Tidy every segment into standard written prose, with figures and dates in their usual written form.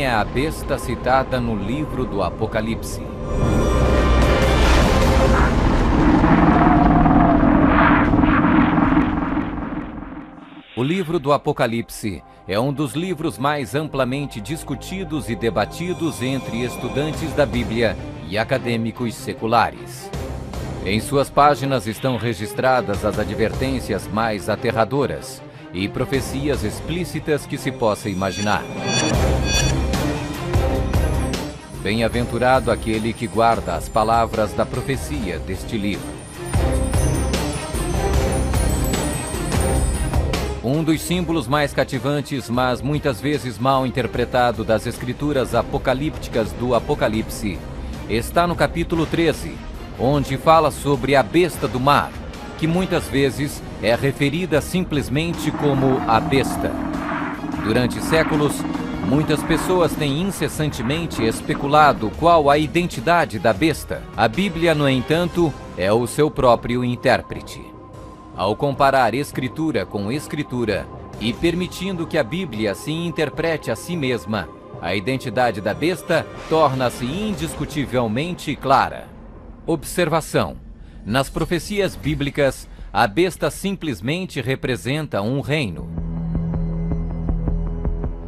é a besta citada no livro do Apocalipse? O livro do Apocalipse é um dos livros mais amplamente discutidos e debatidos entre estudantes da Bíblia e acadêmicos seculares. Em suas páginas estão registradas as advertências mais aterradoras e profecias explícitas que se possa imaginar. Bem-aventurado aquele que guarda as palavras da profecia deste livro. Um dos símbolos mais cativantes, mas muitas vezes mal interpretado das escrituras apocalípticas do Apocalipse, está no capítulo 13, onde fala sobre a besta do mar, que muitas vezes é referida simplesmente como a besta. Durante séculos, muitas pessoas têm incessantemente especulado qual a identidade da besta. A Bíblia, no entanto, é o seu próprio intérprete. Ao comparar Escritura com Escritura e permitindo que a Bíblia se interprete a si mesma, a identidade da besta torna-se indiscutivelmente clara. Observação: nas profecias bíblicas, a besta simplesmente representa um reino.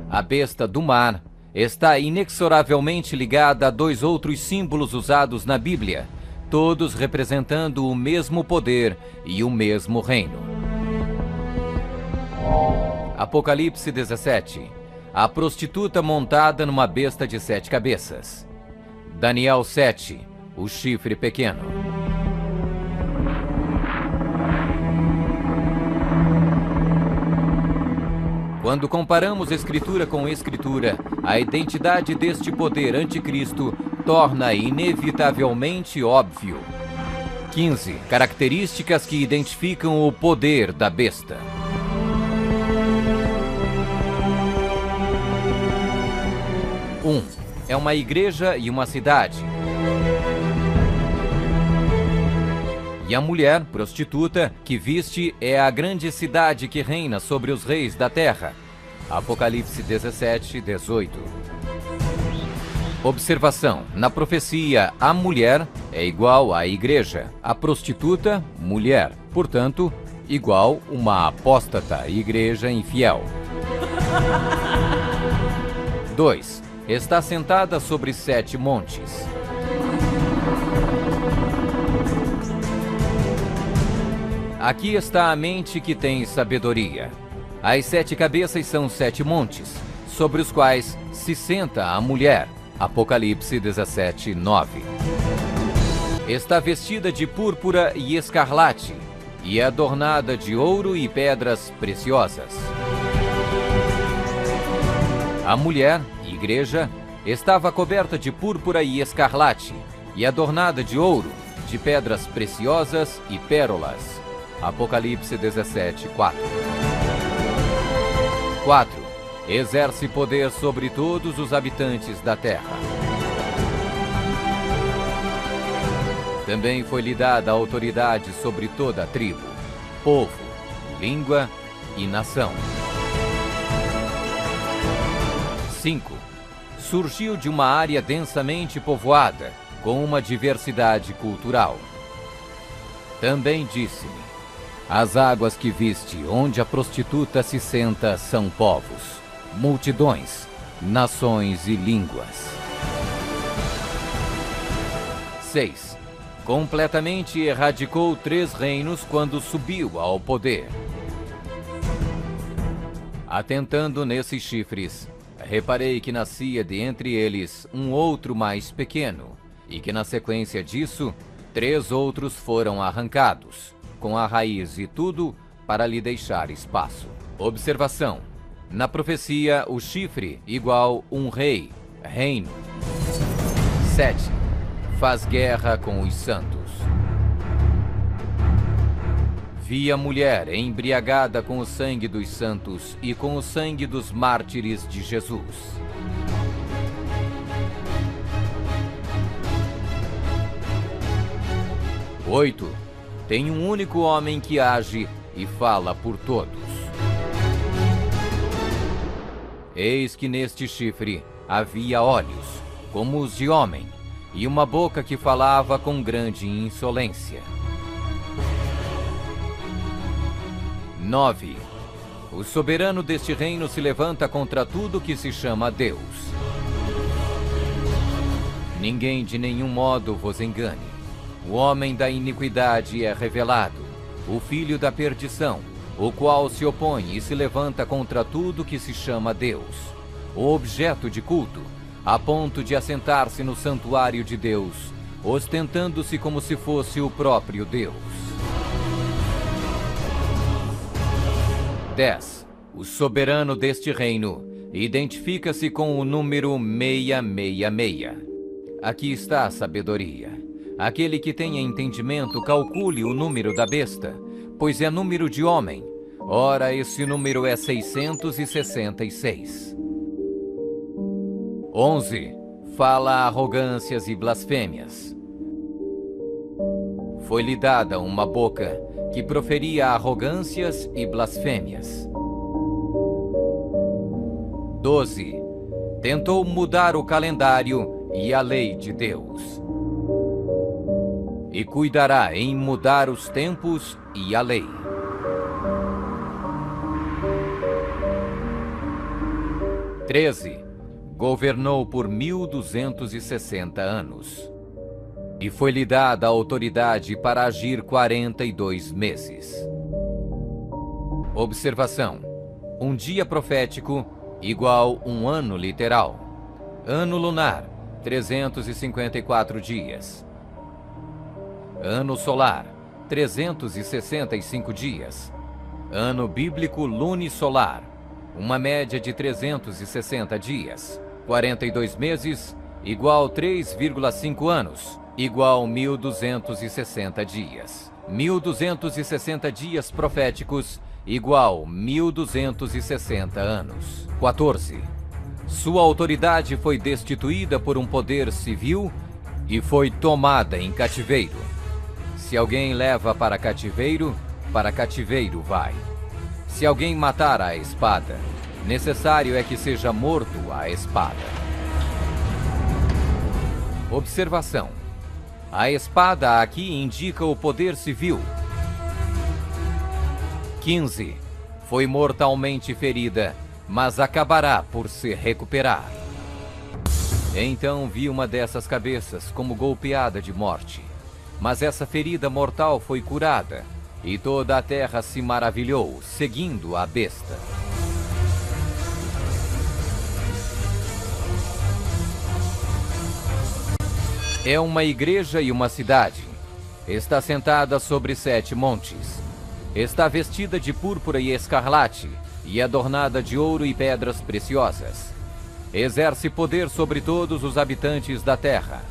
A besta do mar está inexoravelmente ligada a dois outros símbolos usados na Bíblia, todos representando o mesmo poder e o mesmo reino. Apocalipse 17. A prostituta montada numa besta de 7 cabeças. Daniel 7. O chifre pequeno. Quando comparamos Escritura com Escritura, a identidade deste poder anticristo torna inevitavelmente óbvio. 15. Características que identificam o poder da besta. 1. É uma igreja e uma cidade. E a mulher, prostituta, que viste é a grande cidade que reina sobre os reis da terra. Apocalipse 17, 18. Observação: na profecia, a mulher é igual à igreja, a prostituta, mulher, portanto, igual uma apóstata, igreja infiel. 2. Está sentada sobre 7 montes. Aqui está a mente que tem sabedoria. As 7 cabeças são 7 montes, sobre os quais se senta a mulher. Apocalipse 17, 9. Está vestida de púrpura e escarlate, e é adornada de ouro e pedras preciosas. A mulher, igreja, estava coberta de púrpura e escarlate, e adornada de ouro, de pedras preciosas e pérolas. Apocalipse 17, 4. 4. Exerce poder sobre todos os habitantes da terra. Também foi-lhe dada autoridade sobre toda a tribo, povo, língua e nação. 5. Surgiu de uma área densamente povoada, com uma diversidade cultural. Também disse-me: as águas que viste, onde a prostituta se senta, são povos, multidões, nações e línguas. 6. Completamente erradicou 3 reinos quando subiu ao poder. Atentando nesses chifres, reparei que nascia de entre eles um outro mais pequeno, e que na sequência disso, 3 outros foram arrancados, com a raiz e tudo, para lhe deixar espaço. Observação: na profecia, o chifre igual um rei, reino. 7. Faz guerra com os santos. Vi a mulher embriagada com o sangue dos santos e com o sangue dos mártires de Jesus. 8. Tem um único homem que age e fala por todos. Eis que neste chifre havia olhos, como os de homem, e uma boca que falava com grande insolência. 9. O soberano deste reino se levanta contra tudo que se chama Deus. Ninguém de nenhum modo vos engane. O homem da iniquidade é revelado, o filho da perdição, o qual se opõe e se levanta contra tudo que se chama Deus, o objeto de culto, a ponto de assentar-se no santuário de Deus, ostentando-se como se fosse o próprio Deus. 10. O soberano deste reino identifica-se com o número 666. Aqui está a sabedoria. Aquele que tenha entendimento, calcule o número da besta, pois é número de homem. Ora, esse número é 666. 11. Fala arrogâncias e blasfêmias. Foi-lhe dada uma boca que proferia arrogâncias e blasfêmias. 12. Tentou mudar o calendário e a lei de Deus. E cuidará em mudar os tempos e a lei. 13. Governou por 1260 anos. E foi-lhe dada a autoridade para agir 42 meses. Observação: um dia profético igual um ano literal. Ano lunar, 354 dias. Ano solar, 365 dias. Ano bíblico lunisolar, uma média de 360 dias. 42 meses, igual 3,5 anos, igual 1260 dias. 1260 dias proféticos, igual 1260 anos. 14. Sua autoridade foi destituída por um poder civil e foi tomada em cativeiro. Se alguém leva para cativeiro vai. Se alguém matar à espada, necessário é que seja morto à espada. Observação: a espada aqui indica o poder civil. 15. Foi mortalmente ferida, mas acabará por se recuperar. Então vi uma dessas cabeças como golpeada de morte. Mas essa ferida mortal foi curada, e toda a terra se maravilhou, seguindo a besta. É uma igreja e uma cidade. Está sentada sobre 7 montes. Está vestida de púrpura e escarlate, e adornada de ouro e pedras preciosas. Exerce poder sobre todos os habitantes da terra.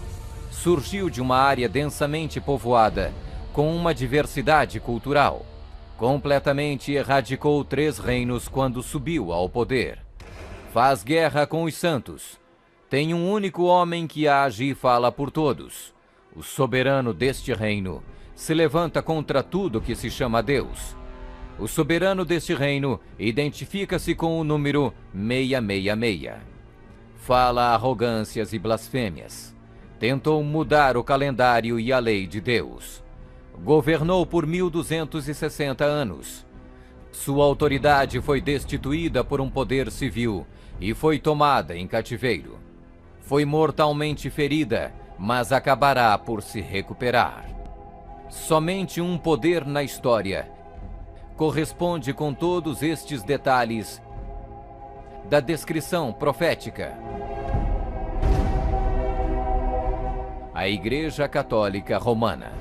Surgiu de uma área densamente povoada, com uma diversidade cultural. Completamente erradicou 3 reinos quando subiu ao poder. Faz guerra com os santos. Tem um único homem que age e fala por todos. O soberano deste reino se levanta contra tudo que se chama Deus. O soberano deste reino identifica-se com o número 666. Fala arrogâncias e blasfêmias. Tentou mudar o calendário e a lei de Deus. Governou por 1260 anos. Sua autoridade foi destituída por um poder civil e foi tomada em cativeiro. Foi mortalmente ferida, mas acabará por se recuperar. Somente um poder na história corresponde com todos estes detalhes da descrição profética. A Igreja Católica Romana.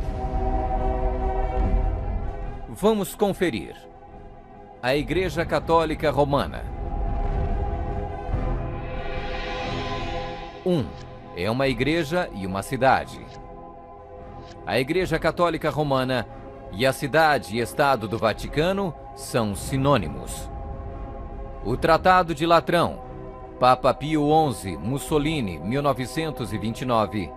Vamos conferir. A Igreja Católica Romana. 1. É uma igreja e uma cidade. A Igreja Católica Romana e a cidade e estado do Vaticano são sinônimos. O Tratado de Latrão, Papa Pio XI, Mussolini, 1929,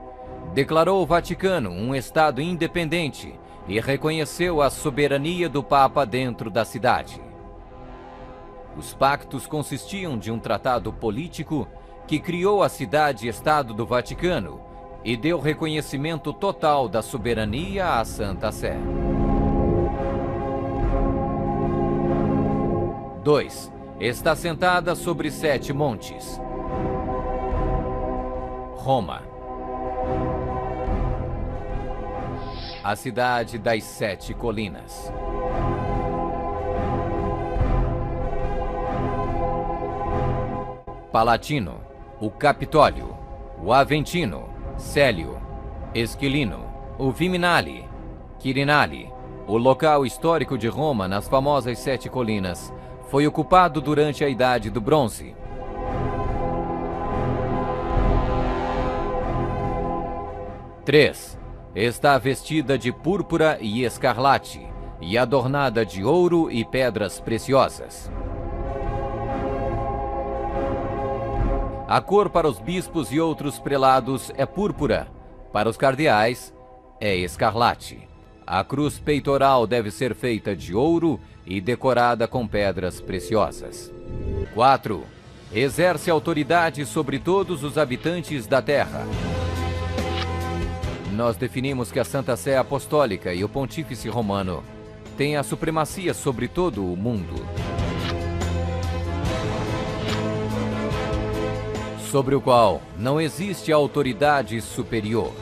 declarou o Vaticano um estado independente e reconheceu a soberania do Papa dentro da cidade. Os pactos consistiam de um tratado político que criou a cidade-estado do Vaticano e deu reconhecimento total da soberania à Santa Sé. 2. Está sentada sobre 7 montes. Roma. A cidade das 7 colinas. Palatino, o Capitólio, o Aventino, Célio, Esquilino, o Viminale, Quirinale. O local histórico de Roma nas famosas 7 colinas foi ocupado durante a Idade do Bronze. 3. Está vestida de púrpura e escarlate e adornada de ouro e pedras preciosas. A cor para os bispos e outros prelados é púrpura, para os cardeais é escarlate. A cruz peitoral deve ser feita de ouro e decorada com pedras preciosas. 4. Exerce autoridade sobre todos os habitantes da terra. Nós definimos que a Santa Sé Apostólica e o Pontífice Romano têm a supremacia sobre todo o mundo, sobre o qual não existe autoridade superior.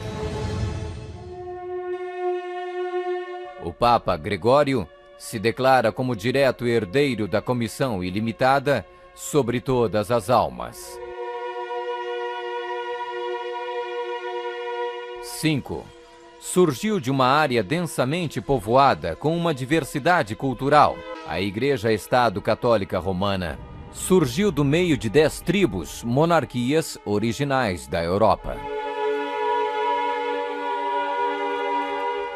O Papa Gregório se declara como direto herdeiro da comissão ilimitada sobre todas as almas. 5. Surgiu de uma área densamente povoada com uma diversidade cultural. A Igreja-Estado Católica Romana surgiu do meio de 10 tribos, monarquias originais da Europa.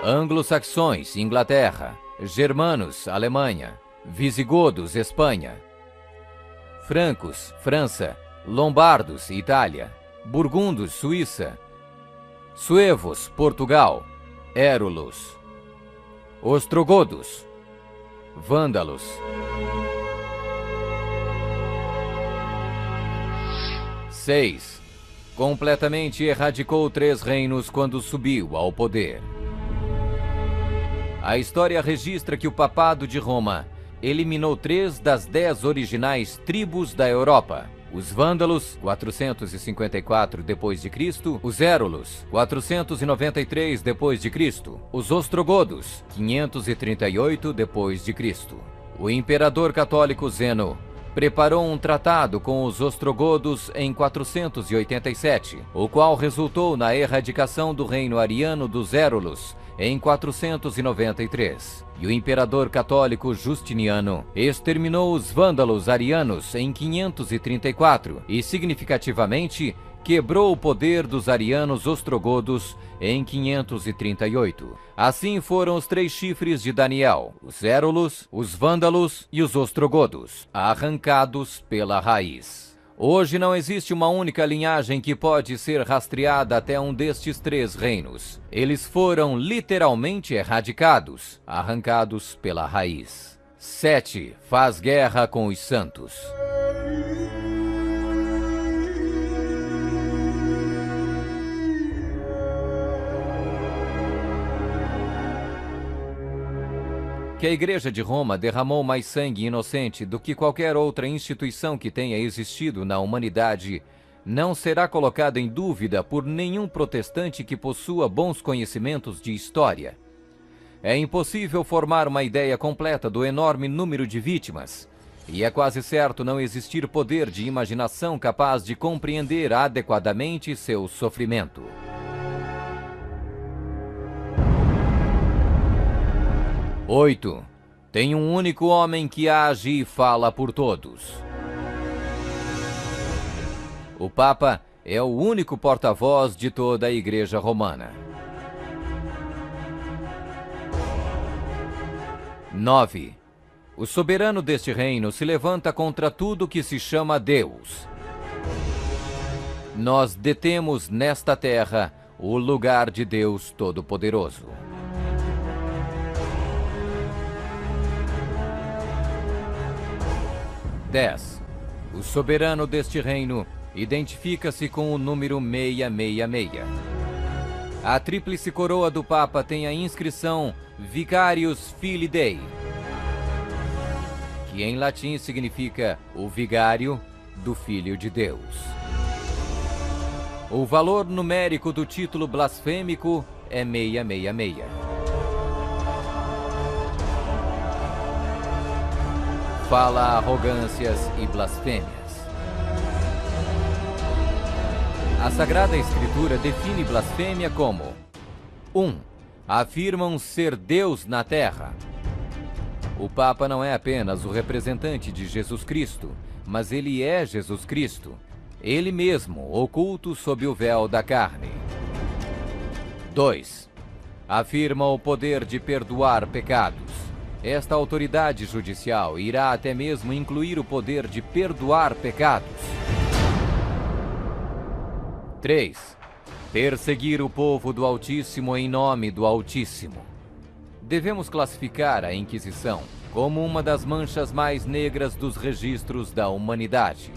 Anglo-saxões, Inglaterra. Germanos, Alemanha. Visigodos, Espanha. Francos, França. Lombardos, Itália. Burgundos, Suíça. Suevos, Portugal. Érulos. Ostrogodos. Vândalos. 6. Completamente erradicou 3 reinos quando subiu ao poder. A história registra que o Papado de Roma eliminou 3 das 10 originais tribos da Europa. Os Vândalos, 454 d.C., os Érulos, 493 d.C., os Ostrogodos, 538 d.C. O imperador católico Zeno preparou um tratado com os ostrogodos em 487, o qual resultou na erradicação do reino ariano dos Érulos em 493. E o imperador católico Justiniano exterminou os vândalos arianos em 534 e, significativamente, quebrou o poder dos arianos ostrogodos em 538. Assim foram os 3 chifres de Daniel, os Érulos, os Vândalos e os Ostrogodos, arrancados pela raiz. Hoje não existe uma única linhagem que pode ser rastreada até um destes 3 reinos. Eles foram literalmente erradicados, arrancados pela raiz. 7. Faz guerra com os santos. Que a Igreja de Roma derramou mais sangue inocente do que qualquer outra instituição que tenha existido na humanidade não será colocada em dúvida por nenhum protestante que possua bons conhecimentos de história. É impossível formar uma ideia completa do enorme número de vítimas, e é quase certo não existir poder de imaginação capaz de compreender adequadamente seu sofrimento. 8. Tem um único homem que age e fala por todos. O Papa é o único porta-voz de toda a Igreja Romana. 9. O soberano deste reino se levanta contra tudo que se chama Deus. Nós detemos nesta terra o lugar de Deus Todo-Poderoso. 10. O soberano deste reino identifica-se com o número 666. A tríplice coroa do Papa tem a inscrição Vicarius Filii Dei, que em latim significa o vigário do Filho de Deus. O valor numérico do título blasfêmico é 666. Fala arrogâncias e blasfêmias. A Sagrada Escritura define blasfêmia como 1. Afirmam ser Deus na terra. O Papa não é apenas o representante de Jesus Cristo, mas ele é Jesus Cristo, ele mesmo oculto sob o véu da carne. 2. Afirma o poder de perdoar pecados. Esta autoridade judicial irá até mesmo incluir o poder de perdoar pecados. 3. Perseguir o povo do Altíssimo em nome do Altíssimo. Devemos classificar a Inquisição como uma das manchas mais negras dos registros da humanidade.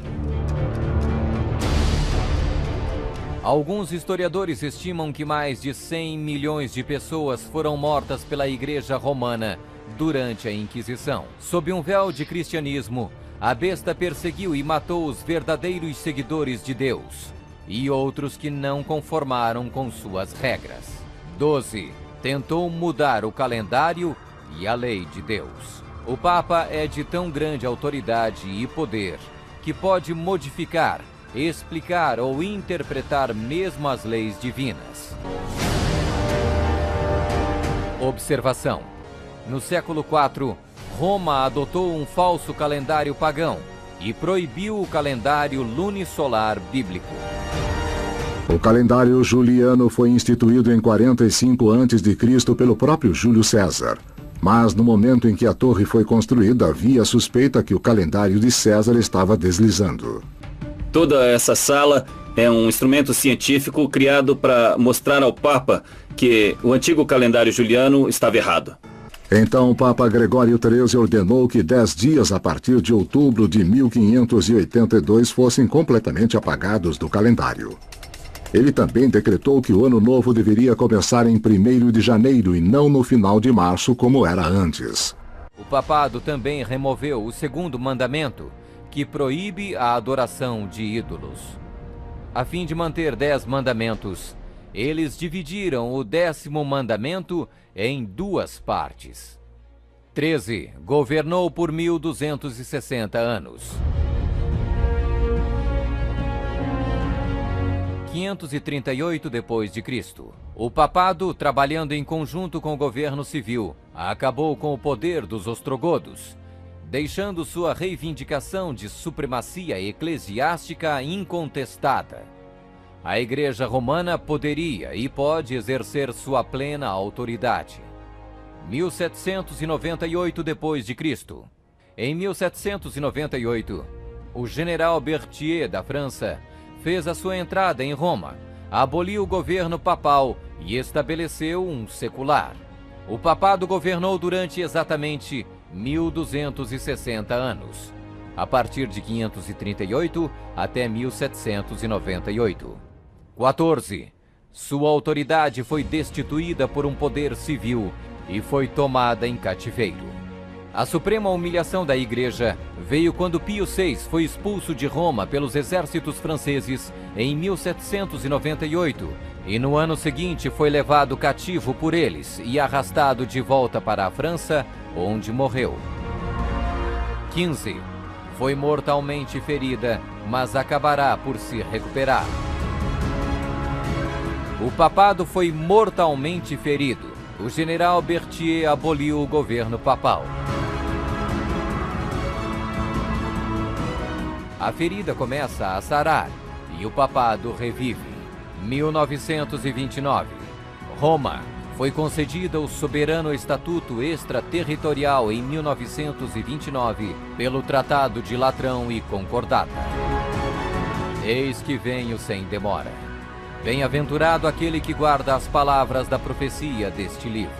Alguns historiadores estimam que mais de 100 milhões de pessoas foram mortas pela Igreja Romana durante a Inquisição. Sob um véu de cristianismo, a besta perseguiu e matou os verdadeiros seguidores de Deus e outros que não conformaram com suas regras. 12. Tentou mudar o calendário e a lei de Deus. O Papa é de tão grande autoridade e poder que pode modificar, explicar ou interpretar mesmo as leis divinas. Observação: no século IV, Roma adotou um falso calendário pagão e proibiu o calendário lunisolar bíblico. O calendário juliano foi instituído em 45 a.C. pelo próprio Júlio César. Mas no momento em que a torre foi construída, havia a suspeita que o calendário de César estava deslizando. Toda essa sala é um instrumento científico criado para mostrar ao Papa que o antigo calendário juliano estava errado. Então o Papa Gregório XIII ordenou que 10 dias a partir de outubro de 1582 fossem completamente apagados do calendário. Ele também decretou que o ano novo deveria começar em 1º de janeiro e não no final de março, como era antes. O papado também removeu o 2º mandamento, que proíbe a adoração de ídolos. A fim de manter 10 mandamentos, eles dividiram o 10º mandamento em 2 partes. 13. Governou por 1260 anos. 538 d.C. O papado, trabalhando em conjunto com o governo civil, acabou com o poder dos ostrogodos, deixando sua reivindicação de supremacia eclesiástica incontestada. A Igreja Romana poderia e pode exercer sua plena autoridade. 1798 d.C. Em 1798, o general Berthier da França fez a sua entrada em Roma, aboliu o governo papal e estabeleceu um secular. O papado governou durante exatamente 1260 anos, a partir de 538 até 1798. 14. Sua autoridade foi destituída por um poder civil e foi tomada em cativeiro. A suprema humilhação da Igreja veio quando Pio VI foi expulso de Roma pelos exércitos franceses em 1798 e no ano seguinte foi levado cativo por eles e arrastado de volta para a França, onde morreu. 15. Foi mortalmente ferida, mas acabará por se recuperar. O papado foi mortalmente ferido. O general Berthier aboliu o governo papal. A ferida começa a sarar e o papado revive. 1929. Roma foi concedida o soberano estatuto extraterritorial em 1929 pelo Tratado de Latrão e Concordata. Eis que venho sem demora. Bem-aventurado aquele que guarda as palavras da profecia deste livro.